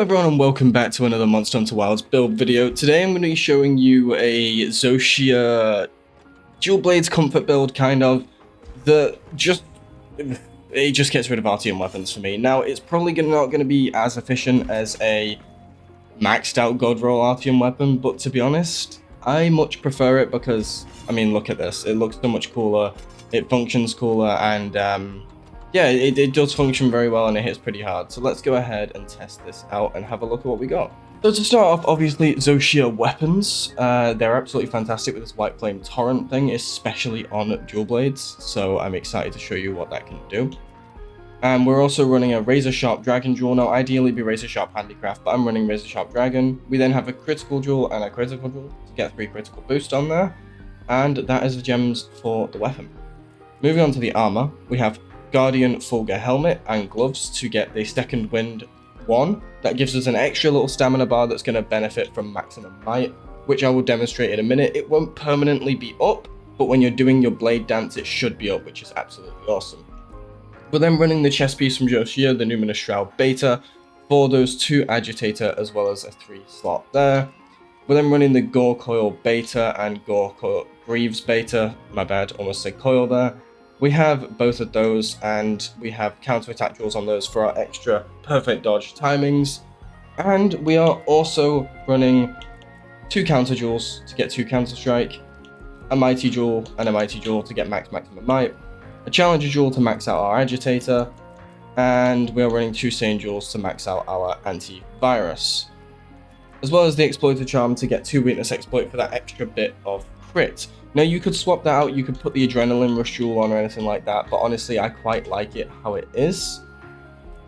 everyone and welcome back to another Monster Hunter Wilds build video. Today I'm going to be showing you a Zoshia dual blades comfort build, kind of, that it just gets rid of RTM weapons for me. Now it's probably not going to be as efficient as a maxed out God roll RTM weapon, but to be honest, I much prefer it because, I mean, look at this. It looks so much cooler, it functions cooler, and yeah, it does function very well and it hits pretty hard. So let's go ahead and test this out and have a look at what we got. So to start off, obviously, Zoshia weapons. They're absolutely fantastic with this White Flame Torrent thing, especially on dual blades. So I'm excited to show you what that can do. And we're also running a Razor Sharp Dragon Jewel. Now, ideally be Razor Sharp Handicraft, but I'm running Razor Sharp Dragon. We then have a Critical Jewel and a Critical Jewel to get 3 critical boost on there. And that is the gems for the weapon. Moving on to the armor, we have Guardian Fulgur Helmet and Gloves to get the Second Wind 1. That gives us an extra little stamina bar that's going to benefit from Maximum Might, which I will demonstrate in a minute. It won't permanently be up, but when you're doing your blade dance, it should be up, which is absolutely awesome. We're then running the chest piece from Zoshia, the Numinous Shroud Beta, for those 2 Agitator as well as a 3 slot there. We're then running the Gore Coil Beta and Gore Coil Greaves Beta. My bad, almost said coil there. We have both of those, and we have counter-attack jewels on those for our extra perfect dodge timings. And we are also running 2 counter jewels to get 2 counter strike, a mighty jewel and a mighty jewel to get maximum might, a challenger jewel to max out our agitator, and we are running 2 sane jewels to max out our antivirus, as well as the exploiter charm to get 2 weakness exploit for that extra bit of crit. Now, you could swap that out, you could put the Adrenaline Rush Jewel on or anything like that, but honestly, I quite like it how it is.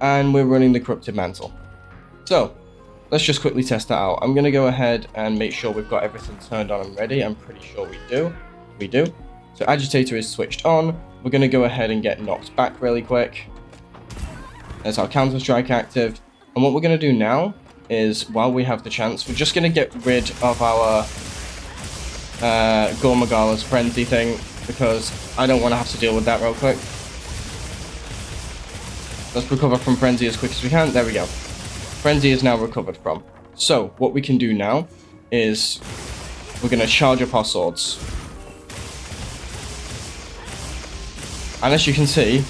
And we're running the Corrupted Mantle. So, let's just quickly test that out. I'm going to go ahead and make sure we've got everything turned on and ready. I'm pretty sure we do. We do. So, Agitator is switched on. We're going to go ahead and get knocked back really quick. There's our Counter Strike active. And what we're going to do now is, while we have the chance, we're just going to get rid of our Gore Magala's Frenzy thing, because I don't want to have to deal with that real quick. Let's recover from Frenzy as quick as we can. There we go. Frenzy is now recovered from. So, what we can do now is we're going to charge up our swords. And as you can see,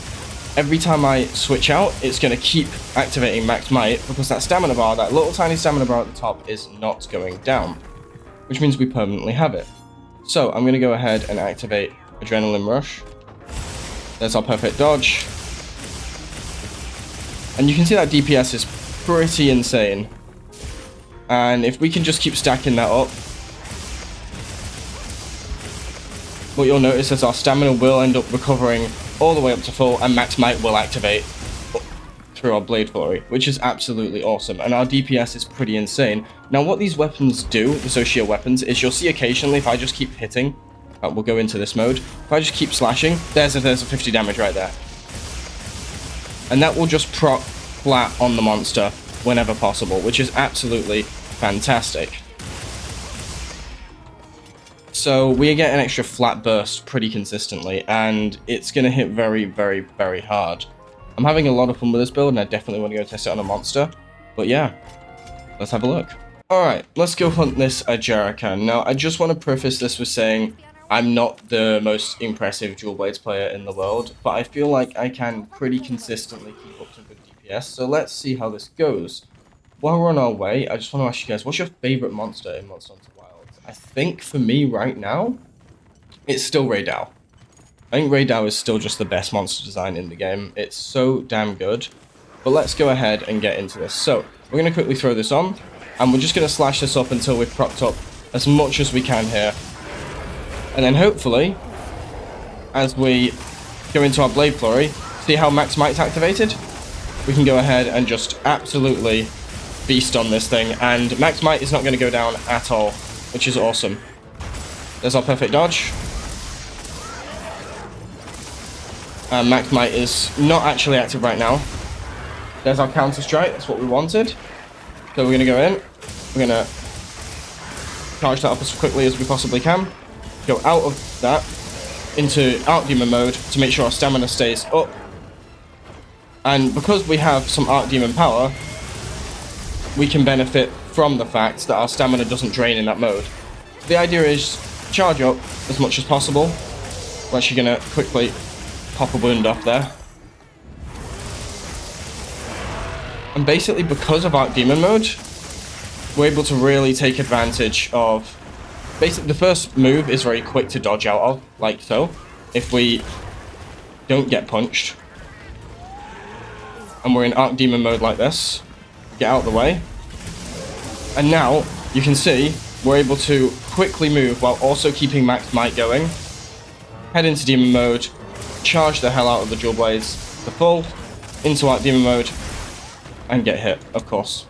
every time I switch out, it's going to keep activating Max Might, because that stamina bar, that little tiny stamina bar at the top, is not going down, which means we permanently have it. So I'm going to go ahead and activate Adrenaline Rush. There's our perfect dodge. And you can see that DPS is pretty insane. And if we can just keep stacking that up, what you'll notice is our stamina will end up recovering all the way up to full, and Max Might will activate through our Blade Flurry, which is absolutely awesome, and our DPS is pretty insane. Now, what these weapons do, the Zoshia weapons, is you'll see occasionally if I just keep hitting, we'll go into this mode, if I just keep slashing, there's a 50 damage right there. And that will just proc flat on the monster whenever possible, which is absolutely fantastic. So we get an extra flat burst pretty consistently, and it's going to hit very, very, very hard. I'm having a lot of fun with this build, and I definitely want to go test it on a monster. But yeah, let's have a look. Alright, let's go hunt this Ajarakan. Now, I just want to preface this with saying I'm not the most impressive dual blades player in the world, but I feel like I can pretty consistently keep up some good DPS. So let's see how this goes. While we're on our way, I just want to ask you guys, what's your favorite monster in Monster Hunter Wilds? I think for me right now, it's still Raidao. I think Raidao is still just the best monster design in the game. It's so damn good. But let's go ahead and get into this. So, we're going to quickly throw this on, and we're just going to slash this up until we've propped up as much as we can here. And then hopefully, as we go into our Blade Flurry, see how Max Might's activated? We can go ahead and just absolutely beast on this thing, and Max Might is not going to go down at all, which is awesome. There's our perfect dodge. Max Might is not actually active right now. There's our counter strike, that's what we wanted. So we're going to go in, we're going to charge that up as quickly as we possibly can. Go out of that into Arc Demon mode to make sure our stamina stays up. And because we have some Arc Demon power, we can benefit from the fact that our stamina doesn't drain in that mode. The idea is charge up as much as possible. We're actually going to quickly pop a wound off there. And basically, because of Arc Demon mode, we're able to really take advantage of... Basically, the first move is very quick to dodge out of, like so. If we don't get punched, and we're in Arc Demon mode like this, get out of the way. And now, you can see, we're able to quickly move while also keeping Max Might going. Head into Demon mode, charge the hell out of the Dual Blades, the full, into Arc Demon mode, and get hit, of course.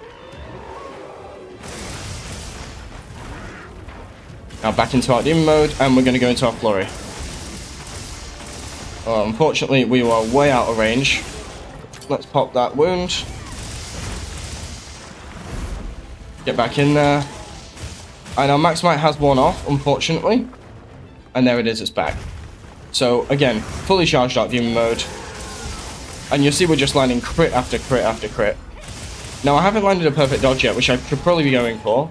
Now back into Arc Demon mode, and we're going to go into our Flurry. Unfortunately, we were way out of range. Let's pop that wound. Get back in there. And our Max Might has worn off, unfortunately. And there it is, it's back. So, again, fully charged Arc Demon mode. And you'll see we're just landing crit after crit after crit. Now, I haven't landed a perfect dodge yet, which I should probably be going for.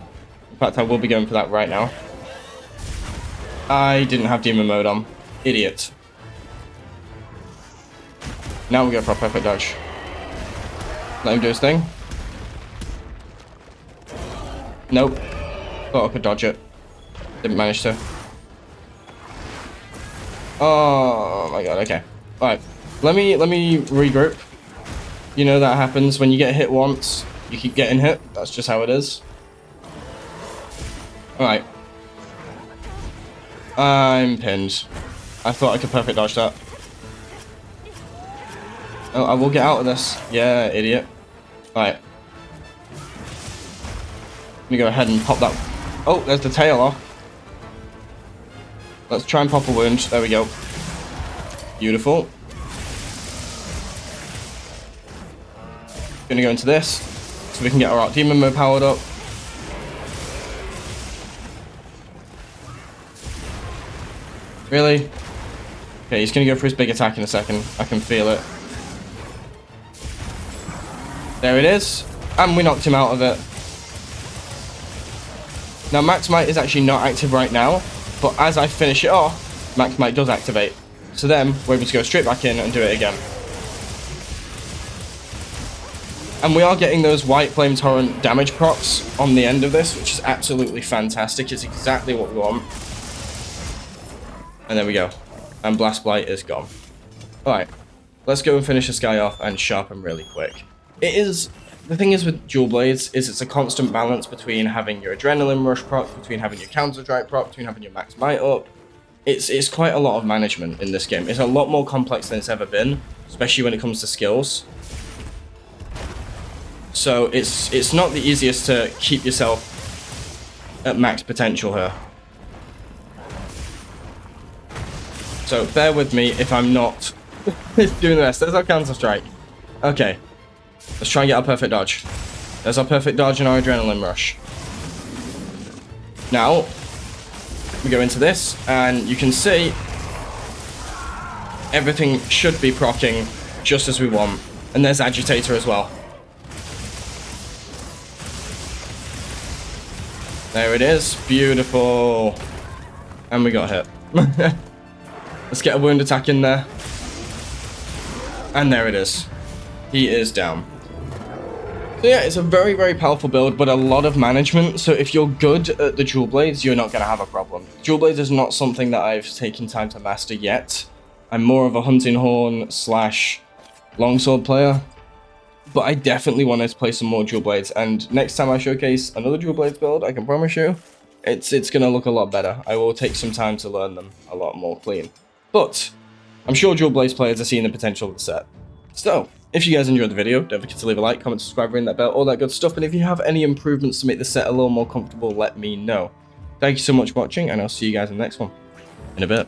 In fact, I will be going for that right now. I didn't have Demon mode on. Idiot. Now we go for a perfect dodge. Let him do his thing. Nope. Thought I could dodge it. Didn't manage to. Oh my god, okay. Alright. Let me regroup. You know that happens when you get hit once, you keep getting hit. That's just how it is. Alright. I'm pinned. I thought I could perfect dodge that. Oh, I will get out of this. Yeah, idiot. Alright. Let me go ahead and pop that. Oh, there's the tail off. Let's try and pop a wound. There we go. Beautiful. Gonna go into this, so we can get our Arc Demon mode powered up. Really? Okay, he's gonna go for his big attack in a second. I can feel it. There it is. And we knocked him out of it. Now, Max Might is actually not active right now, but as I finish it off, Max Might does activate. So then, we're able to go straight back in and do it again. And we are getting those White Flame Torrent damage procs on the end of this, which is absolutely fantastic. It's exactly what we want. And there we go. And Blast Blight is gone. Alright, let's go and finish this guy off and sharpen really quick. The thing is with Dual Blades, is it's a constant balance between having your Adrenaline Rush proc, between having your Counter Strike proc, between having your Max Might up. It's quite a lot of management in this game. It's a lot more complex than it's ever been, especially when it comes to skills. So it's not the easiest to keep yourself at max potential here. So bear with me if I'm not doing this. There's our Counter Strike. Okay. Let's try and get our perfect dodge. There's our perfect dodge and our Adrenaline Rush. Now, we go into this, and you can see everything should be proccing just as we want. And there's Agitator as well. There it is. Beautiful. And we got hit. Let's get a wound attack in there. And there it is. He is down. So yeah, it's a very, very powerful build, but a lot of management. So if you're good at the Dual Blades, you're not going to have a problem. Dual Blades is not something that I've taken time to master yet. I'm more of a Hunting Horn / Longsword player. But I definitely want to play some more Dual Blades, and next time I showcase another Dual Blades build, I can promise you, it's going to look a lot better. I will take some time to learn them a lot more clean. But I'm sure Dual Blades players are seeing the potential of the set. So, if you guys enjoyed the video, don't forget to leave a like, comment, subscribe, ring that bell, all that good stuff, and if you have any improvements to make the set a little more comfortable, let me know. Thank you so much for watching, and I'll see you guys in the next one in a bit.